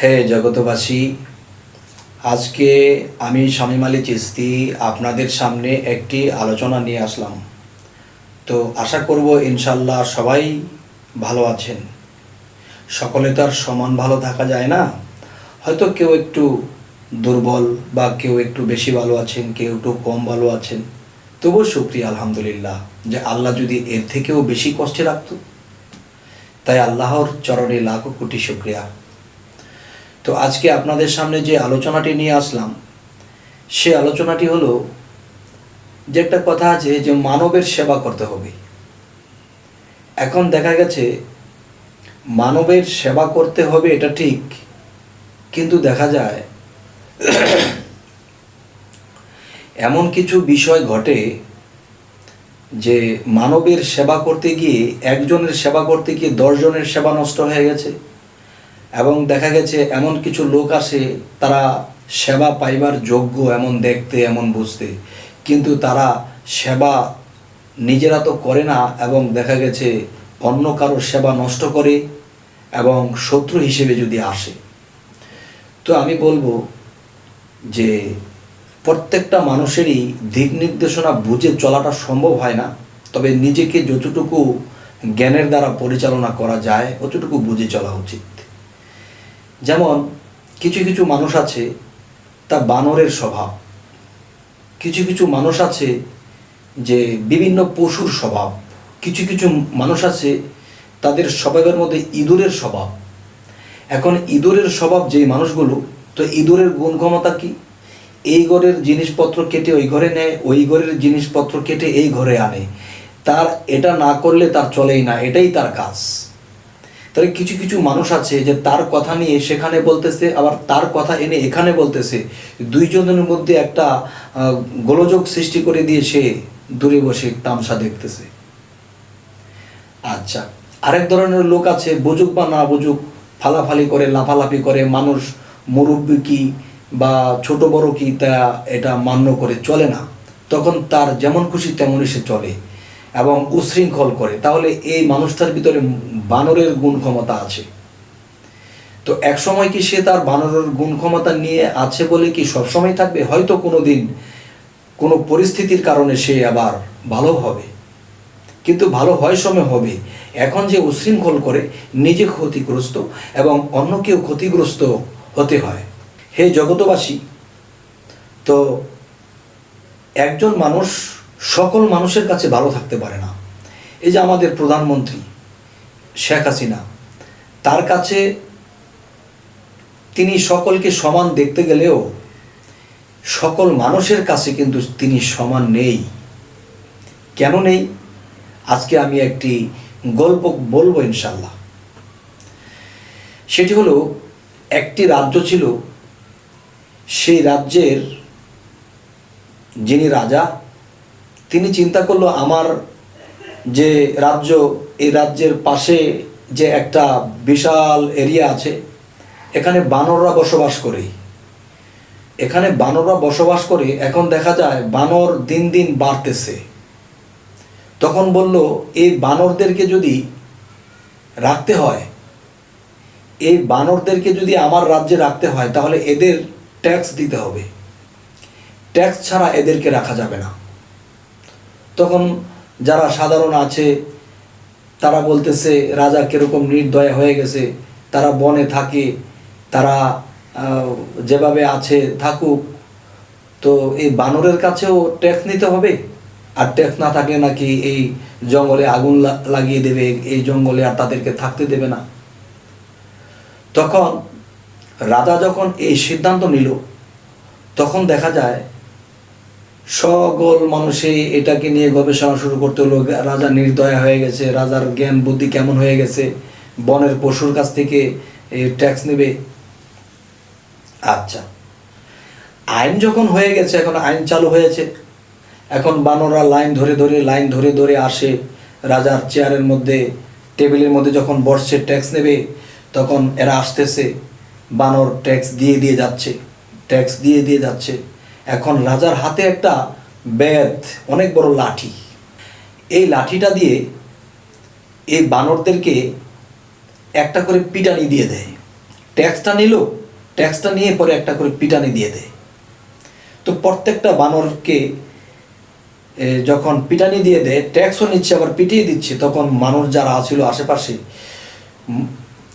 হে জগতবাসী, আজকে আমি শামীম আলী চিশতি আপনাদের সামনে একটি আলোচনা নিয়ে আসলাম। তো আশা করব ইনশাল্লাহ সবাই ভালো আছেন। সকলে তো আর সমান ভালো থাকা যায় না, হয়তো কেউ একটু দুর্বল বা কেউ একটু বেশি ভালো আছেন, কেউ একটু কম ভালো আছেন। তবুও শুকরিয়া আলহামদুলিল্লাহ যে আল্লাহ যদি এর থেকেও বেশি কষ্টে রাখত, তাই আল্লাহর চরণে লাখো কোটি শুকরিয়া। তো আজকে আপনাদের সামনে যে আলোচনাটি নিয়ে আসলাম, সে আলোচনাটি হলো যে একটা কথা আছে যে মানবের সেবা করতে হবে। এখন দেখা গেছে মানবের সেবা করতে হবে, এটা ঠিক, কিন্তু দেখা যায় এমন কিছু বিষয় ঘটে যে মানবের সেবা করতে গিয়ে, একজনের সেবা করতে গিয়ে 10 জনের সেবা নষ্ট হয়ে গেছে। এবং দেখা গেছে এমন কিছু লোক আসে, তারা সেবা পাইবার যোগ্য, এমন দেখতে এমন বুঝতে, কিন্তু তারা সেবা নিজেরা তো করে না, এবং দেখা গেছে অন্য কারো সেবা নষ্ট করে এবং শত্রু হিসেবে যদি আসে। তো আমি বলবো যে প্রত্যেকটা মানুষেরই দিক নির্দেশনা বুঝে চলাটা সম্ভব হয় না, তবে নিজেকে যতটুকু জ্ঞানের দ্বারা পরিচালনা করা যায় অতটুকু বুঝে চলা উচিত। যেমন কিছু কিছু মানুষ আছে তা বানরের স্বভাব, কিছু কিছু মানুষ আছে যে বিভিন্ন পশুর স্বভাব, কিছু কিছু মানুষ আছে তাদের স্বভাবের মধ্যে ইঁদুরের স্বভাব। এখন ইঁদুরের স্বভাব যেই মানুষগুলো, তো ইঁদুরের গুণ ক্ষমতা কি? এই ঘরের জিনিসপত্র কেটে ওই ঘরে নেয়, ওই ঘরের জিনিসপত্র কেটে এই ঘরে আনে। তার এটা না করলে তার চলেই না, এটাই তার কাজ। তাহলে কিছু কিছু মানুষ আছে যে তার কথা নিয়ে সেখানে বলতেছে, আবার তার কথা এনে এখানে বলতেছে, দুইজনের মধ্যে একটা গোলযোগ সৃষ্টি করে দিয়ে সে দূরে বসে তামসা দেখতেছে। আচ্ছা, আরেক ধরনের লোক আছে, বুঝুক বা না বুঝুক ফালাফালি করে, লাফালাফি করে, মানুষ মুরব্বী কি বা ছোট বড় কি তা এটা মান্য করে চলে না, তখন তার যেমন খুশি তেমনই সে চলে এবং উশৃঙ্খল করে। তাহলে এই মানুষটার ভিতরে বানরের গুণ ক্ষমতা আছে। তো এক সময় কি সে তার বানরের গুণ ক্ষমতা নিয়ে আছে বলে কি সবসময় থাকবে? হয়তো কোনো দিন কোনো পরিস্থিতির কারণে সে আবার ভালো হবে, কিন্তু ভালো হয় সময় হবে। এখন যে উশৃঙ্খল করে, নিজে ক্ষতিগ্রস্ত এবং অন্যকেও ক্ষতিগ্রস্ত হতে হয়। হে জগতবাসী, তো একজন মানুষ সকল মানুষের কাছে ভালো থাকতে পারে না। এই যে আমাদের প্রধানমন্ত্রী শেখ হাসিনা, তার কাছে তিনি সকলকে সমান দেখতে গেলেও সকল মানুষের কাছে কিন্তু তিনি সমান নেই। কেন নেই? আজকে আমি একটি গল্প বলবো ইনশাল্লাহ। সেটি হলো, একটি রাজ্য ছিল, সেই রাজ্যের যিনি রাজা, তিনি চিন্তা করলো আমার যে রাজ্য, এই রাজ্যের পাশে যে একটা বিশাল এরিয়া আছে, এখানে বানররা বসবাস করে। এখানে বানররা বসবাস করে, এখন দেখা যায় বানর দিন দিন বাড়তেছে। তখন বলল, এই বানরদেরকে যদি রাখতে হয়, এই বানরদেরকে যদি আমার রাজ্যে রাখতে হয়, তাহলে এদের ট্যাক্স দিতে হবে, ট্যাক্স ছাড়া এদেরকে রাখা যাবে না। তখন যারা সাধারণ আছে তারা বলতেছে রাজা কিরকম নির্দয় হয়ে গেছে, তারা বনে থাকে, তারা যেভাবে আছে থাকুক, তো এই বানরের কাছেও ট্যাক্স নিতে হবে, আর ট্যাক্স না থাকলে নাকি এই জঙ্গলে আগুন লাগিয়ে দেবে, এই জঙ্গলে আর তাদেরকে থাকতে দেবে না। তখন রাজা যখন এই সিদ্ধান্ত নিল, তখন দেখা যায় সকল মানুষে এটাকে নিয়ে গবেষণা শুরু করতে হলো। রাজা নির্দয়া হয়ে গেছে, রাজার জ্ঞান বুদ্ধি কেমন হয়ে গেছে, বনের পশুর কাছ থেকে ট্যাক্স নেবে। আচ্ছা, আইন যখন হয়ে গেছে, এখন আইন চালু হয়েছে, এখন বানররা লাইন ধরে ধরে আসে রাজার চেয়ারের মধ্যে, টেবিলের মধ্যে যখন বসছে ট্যাক্স নেবে, তখন এরা আসতেছে, বানর ট্যাক্স দিয়ে যাচ্ছে। এখন রাজার হাতে একটা বেত, অনেক বড় লাঠি, এই লাঠিটা দিয়ে এই বানরদেরকে একটা করে পিটানি দিয়ে দেয়। ট্যাক্সটা নিল, ট্যাক্সটা নিয়ে পরে একটা করে পিটানি দিয়ে দেয়। তো প্রত্যেকটা বানরকে যখন পিটানি দিয়ে দেয়, ট্যাক্সও নিচ্ছে আবার পিটিয়ে দিচ্ছে, তখন মানুষ যারা ছিল আশেপাশে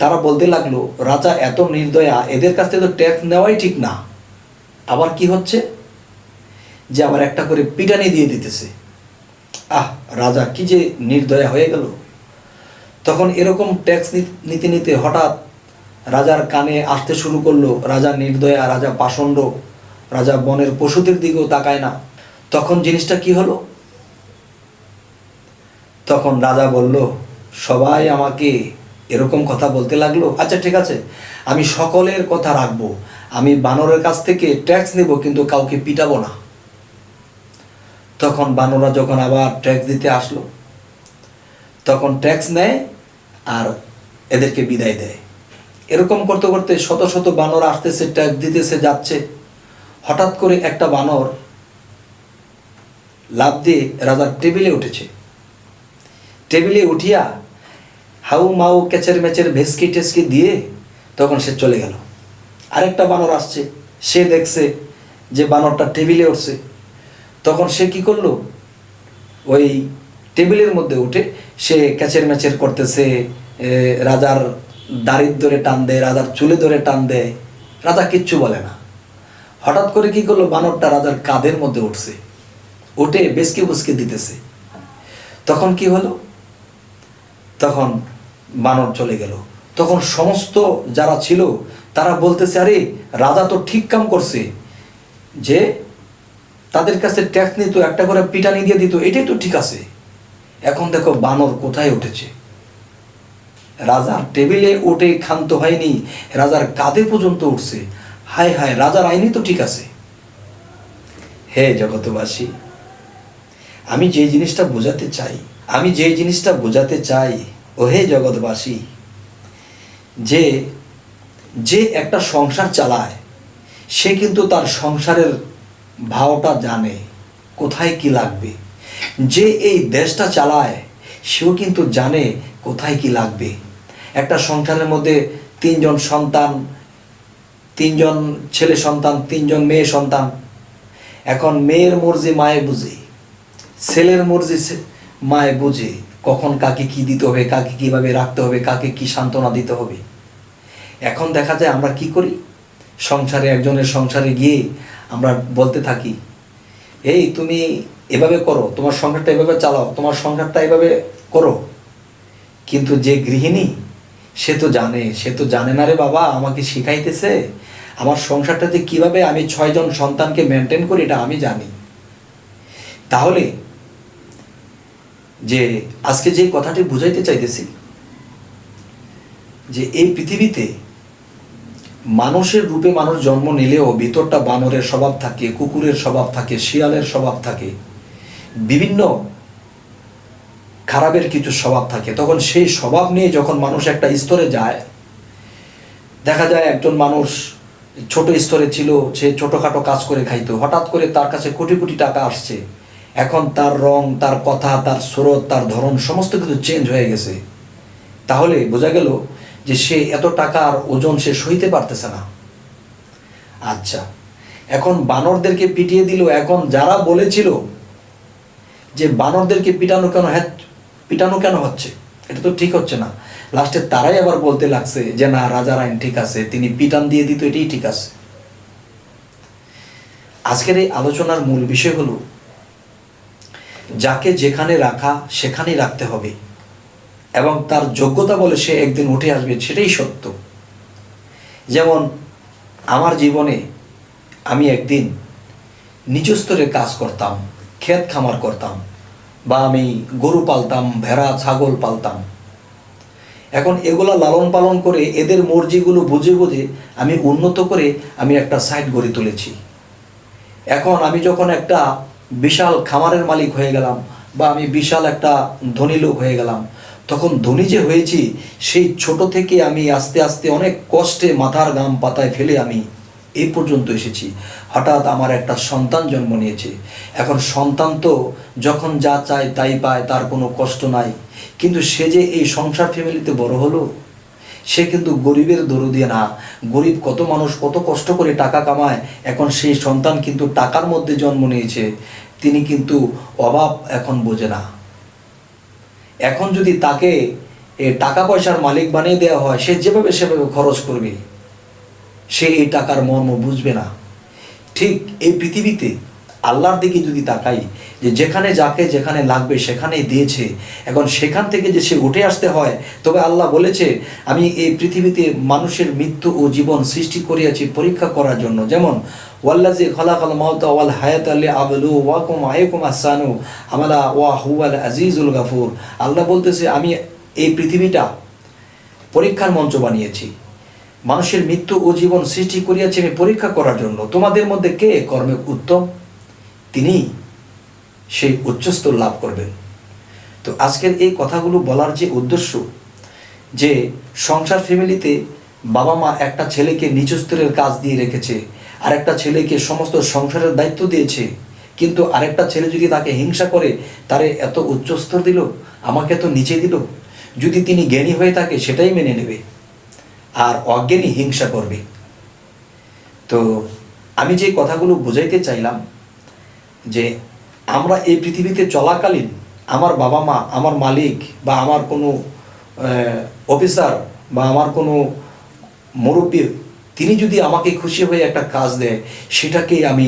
তারা বলতে লাগলো, রাজা এত নির্দয়া, এদের কাছ থেকে তো ট্যাক্স নেওয়াই ঠিক না, আবার কি হচ্ছে যে আবার একটা করে পিটানি দিয়ে দিতেছে। রাজা কি যে নির্দয়া হয়ে গেল। তখন এরকম ট্যাক্স নিতে নিতে হঠাৎ রাজার কানে আসতে শুরু করলো, রাজা নির্দয়া, রাজা পাষণ্ড, রাজা বনের পশুদের দিকেও তাকায় না। তখন জিনিসটা কি হলো, তখন রাজা বলল, সবাই আমাকে এরকম কথা বলতে লাগলো, আচ্ছা ঠিক আছে, আমি সকলের কথা রাখবো, আমি বানরের কাছ থেকে ট্যাক্স নেব, কিন্তু কাউকে পিটাবো না। তখন বানররা যখন আবার ট্যাক্স দিতে আসলো, তখন ট্যাক্স নেয় আর এদেরকে বিদায় দেয়। এরকম করতে করতে শত শত বানর আসতেছে, ট্যাক্স দিতেছে, যাচ্ছে। হঠাৎ করে একটা বানর লাফ দিয়ে রাজার টেবিলে উঠেছে। টেবিলে উঠিয়া হাউ মাউ কেচের মেচের ভেসকি টেসকি দিয়ে তখন সে চলে গেল। আরেকটা বানর আসছে, সে দেখছে যে বানরটা টেবিলে উঠছে, তখন সে কি করলো, ওই টেবিলের মধ্যে উঠে সে ক্যাচের ম্যাচের করতেছে, রাজার দাড়ির ধরে টান দেয়, রাজার চুলে ধরে টান দেয়, রাজা কিচ্ছু বলে না। হঠাৎ করে কি করলো, বানরটা রাজার কাঁধের মধ্যে উঠছে, উঠে বেসকে বুসকে দিতেছে। তখন কি হলো, তখন বানর চলে গেল। তখন সমস্ত যারা ছিল তারা বলতেছে, আরে রাজা তো ঠিক কাম করছে, যে তাদের কাছে ট্যাক্স নিত, একটা করে পিটানি দিয়ে দিত, এটাই তো ঠিক আছে। এখন দেখো বানর কোথায় উঠেছে, রাজার টেবিলে উঠে ক্ষান্ত হয়নি, রাজার কাঁধে পর্যন্ত উঠছে। হায় হায়, রাজার আইনই তো ঠিক আছে। হে জগতবাসী, আমি যে জিনিসটা বোঝাতে চাই, ও হে জগৎবাসী, যে যে একটা সংসার চালায় সে কিন্তু তার সংসারের ভাওটা জানে, কোথায় কি লাগবে। যে এই দেশটা চালায় সেও কিন্তু জানে কোথায় কি লাগবে। একটা সংসারের মধ্যে তিনজন সন্তান, তিনজন ছেলে সন্তান, তিনজন মেয়ে সন্তান। এখন মেয়ের মর্জি মায়ে বুঝে, ছেলের মর্জি মায়ে বুঝে, কখন কাকে কি দিতে হবে, কাকে কিভাবে রাখতে হবে, কাকে কি সান্ত্বনা দিতে হবে। এখন দেখা যায় আমরা কি করি, একজনের সংসারে গিয়ে আমরা বলতে থাকি, এই তুমি এভাবে করো, তোমার সংসারটা এভাবে চালাও, তোমার সংসারটা এভাবে করো। কিন্তু যে গৃহিণী, সে তো জানে না রে বাবা, আমাকে শিখাইতেছে, আমার সংসারটাতে কিভাবে আমি 6 জন সন্তানকে মেনটেন করি, এটা আমি জানি। তাহলে যে আজকে যে কথাটি বুঝাইতে চাইতেছি, যে এই পৃথিবীতে মানুষের রূপে মানুষ জন্ম নিলেও ভিতরটা বানরের স্বভাব থাকে, কুকুরের স্বভাব থাকে, শিয়ালের স্বভাব থাকে, বিভিন্ন খারাপের কিছু স্বভাব থাকে। তখন সেই স্বভাব নিয়ে যখন মানুষ একটা স্তরে যায়, দেখা যায় একজন মানুষ ছোট স্তরে ছিল, সে ছোটোখাটো কাজ করে খাইতো, হঠাৎ করে তার কাছে কোটি কোটি টাকা আসছে, এখন তার রং, তার কথা, তার স্রোত, তার ধরন সমস্ত কিছু চেঞ্জ হয়ে গেছে। তাহলে বোঝা গেল যে সে এত টাকার ওজন সে সইতে পারতেছে না। আচ্ছা, এখন বানরদেরকে পিটিয়ে দিল। এখন যারা বলেছিল যে বানরদেরকে পিটানো কেন হচ্ছে, এটা তো ঠিক হচ্ছে না, লাস্টে তারাই আবার বলতে লাগছে যে না, রাজার আইন ঠিক আছে, তিনি পিটান দিয়ে দিত, এটাই ঠিক আছে। আজকের এই আলোচনার মূল বিষয় হলো, যাকে যেখানে রাখা সেখানেই রাখতে হবে, এবং তার যোগ্যতা বলে সে একদিন উঠে আসবে, সেটাই সত্য। যেমন আমার জীবনে আমি একদিন নিচু স্তরে কাজ করতাম, ক্ষেত খামার করতাম, বা আমি গরু পালতাম, ভেড়া ছাগল পালতাম। এখন এগুলা লালন পালন করে এদের মর্জিগুলো বুঝে বুঝে আমি উন্নত করে আমি একটা সাইট গড়ে তুলেছি। এখন আমি যখন একটা বিশাল খামারের মালিক হয়ে গেলাম, বা আমি বিশাল একটা ধনী লোক হয়ে গেলাম, তখন ধনী যে হয়েছি, সেই ছোট থেকে আমি আস্তে আস্তে অনেক কষ্টে মাথার ঘাম পাতায় ফেলে আমি এই পর্যন্ত এসেছি। হঠাৎ আমার একটা সন্তান জন্ম নিয়েছে। এখন সন্তান তো যখন যা চায় তাই পায়, তার কোনো কষ্ট নাই। কিন্তু সে যে এই সংসার ফ্যামিলিতে বড় হলো, সে কিন্তু গরিবের দরদি না। গরিব কত মানুষ কত কষ্ট করে টাকা কামায়, এখন সেই সন্তান কিন্তু টাকার মধ্যে জন্ম নিয়েছে, তিনি কিন্তু অভাব এখন বোঝে না। এখন যদি তাকে টাকা পয়সার মালিক বানিয়ে দেওয়া হয়, সে যেভাবে সেভাবে খরচ করবে, সে এই টাকার মর্ম বুঝবে না। ঠিক এই পৃথিবীতে আল্লাহর দিকে যদি তাকাই, যে যেখানে যাকে যেখানে লাগবে সেখানেই দিয়েছে, এখন সেখান থেকে যে সে উঠে আসতে হয়, তবে আল্লাহ বলেছে আমি এই পৃথিবীতে মানুষের মৃত্যু ও জীবন সৃষ্টি করিয়াছি পরীক্ষা করার জন্য। যেমন ওয়াল্লাযী খালাকাল মাউতা ওয়াল হায়াতা লিয়াবলুওয়াকুম আইয়ুকুম আহসানু আমালা ওয়া হুয়াল আজিজুল গাফুর। আল্লাহ বলতেছে আমি এই পৃথিবীটা পরীক্ষার মঞ্চ বানিয়েছি, মানুষের মৃত্যু ও জীবন সৃষ্টি করিয়াছি আমি পরীক্ষা করার জন্য। তোমাদের মধ্যে কে কর্মে উত্তম, তিনি সেই উচ্চস্তর লাভ করবেন। তো আজকের এই কথাগুলো বলার যে উদ্দেশ্য, যে সংসার ফ্যামিলিতে বাবা মা একটা ছেলেকে নিচ স্তরের কাজ দিয়ে রেখেছে, আরেকটা ছেলেকে সমস্ত সংসারের দায়িত্ব দিয়েছে, কিন্তু আরেকটা ছেলে যদি তাকে হিংসা করে, তারে এত উচ্চস্তর দিল, আমাকে তো নিচে দিল, যদি তিনি জ্ঞানী হয়ে থাকে সেটাই মেনে নেবে, আর অজ্ঞানী হিংসা করবে। তো আমি যে কথাগুলো বুঝাইতে চাইলাম, যে আমরা এই পৃথিবীতে চলাকালীন আমার বাবা মা, আমার মালিক, বা আমার কোনো অফিসার, বা আমার কোনো মুরব্বী, তিনি যদি আমাকে খুশি হয়ে একটা কাজ দেয়, সেটাকে আমি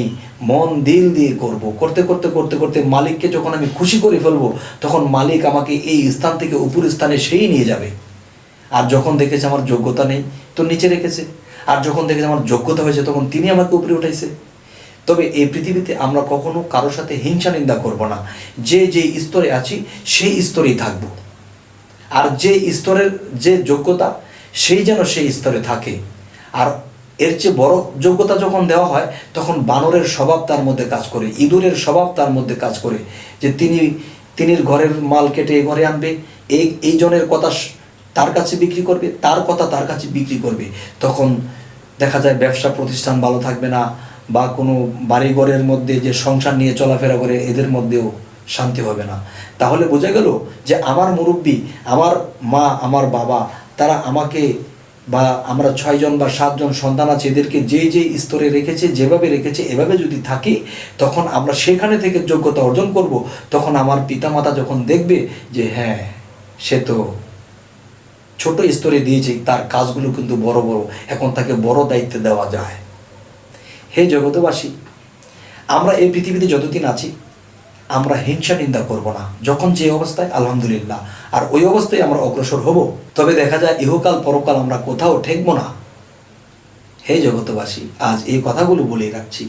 মন দিল দিয়ে করব। করতে করতে করতে করতে মালিককে যখন আমি খুশি করে ফেলবো, তখন মালিক আমাকে এই স্থান থেকে উপর স্থানে সেই নিয়ে যাবে। আর যখন দেখেছে আমার যোগ্যতা নেই, তো নিচে রেখেছে। আর যখন দেখেছে আমার যোগ্যতা হয়েছে, তখন তিনি আমাকে উপরে উঠাইছে। তবে এই পৃথিবীতে আমরা কখনো কারোর সাথে হিংসা নিন্দা করব না। যে যে স্তরে আছি সেই স্তরেই থাকব, আর যে স্তরের যে যোগ্যতা, সেই যেন সেই স্তরে থাকে। আর এর চেয়ে বড় যোগ্যতা যখন দেওয়া হয়, তখন বানরের স্বভাব তার মধ্যে কাজ করে, ইঁদুরের স্বভাব তার মধ্যে কাজ করে, যে তিনি ঘরের মাল কেটে ঘরে আনবে, এই জনের কথা তার কাছে বিক্রি করবে, তার কথা তার কাছে বিক্রি করবে। তখন দেখা যায় ব্যবসা প্রতিষ্ঠান ভালো থাকবে না, বা কোনো বাড়িঘরের মধ্যে যে সংসার নিয়ে চলাফেরা করে, এদের মধ্যেও শান্তি হবে না। তাহলে বোঝা গেল যে আমার মুরব্বী, আমার মা, আমার বাবা, তারা আমাকে, বা আমরা 6 জন বা 7 জন সন্তান আছে, এদেরকে যে স্তরে রেখেছে, যেভাবে রেখেছে, এভাবে যদি থাকি, তখন আমরা সেখানে থেকে যোগ্যতা অর্জন করব। তখন আমার পিতামাতা যখন দেখবে যে হ্যাঁ, সে তো ছোট স্তরে দিয়েছে, তার কাজগুলো কিন্তু বড় বড়, এখন তাকে বড় দায়িত্ব দেওয়া যায়। হে জগতবাসী, আমরা এই পৃথিবীতে যতদিন আছি, আমরা হিংসা নিন্দা করব না। যখন যে অবস্থায়, আলহামদুলিল্লাহ, আর ওই অবস্থায় আমরা অগ্রসর হব। তবে দেখা যায় ইহকাল পরকাল আমরা কোথাও ঠেকবো না। হে জগতবাসী, আজ এই কথাগুলো বলেই রাখছি।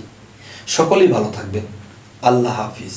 সকলেই ভালো থাকবেন। আল্লাহ হাফিজ।